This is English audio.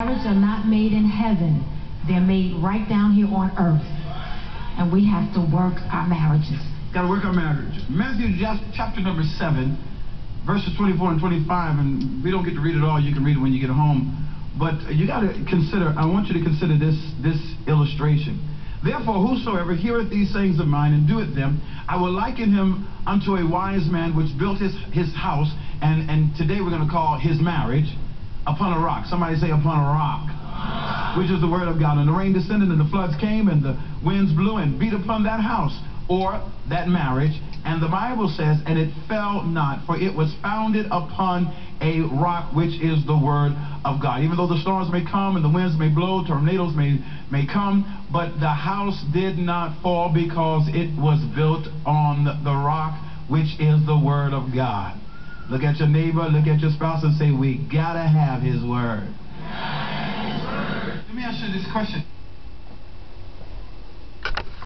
Marriages are not made in heaven. They're made right down here on earth. And we have to work our marriages. Got to work our marriage. Matthew chapter number 7, verses 24 and 25, and we don't get to read it all. You can read it when you get home. But you got to consider, I want you to consider this illustration. Therefore, whosoever heareth these sayings of mine and doeth them, I will liken him unto a wise man which built his house, and today we're going to call his marriage, upon a rock. Somebody say upon a rock, which is the word of God. And the rain descended, and the floods came, and the winds blew and beat upon that house, or that marriage. And the Bible says, and it fell not, for it was founded upon a rock, which is the word of God. Even though the storms may come and the winds may blow, tornadoes may come, but the house did not fall because it was built on the rock, which is the word of God. Look at your neighbor, look at your spouse, and say, we gotta have his word. Let me ask you this question.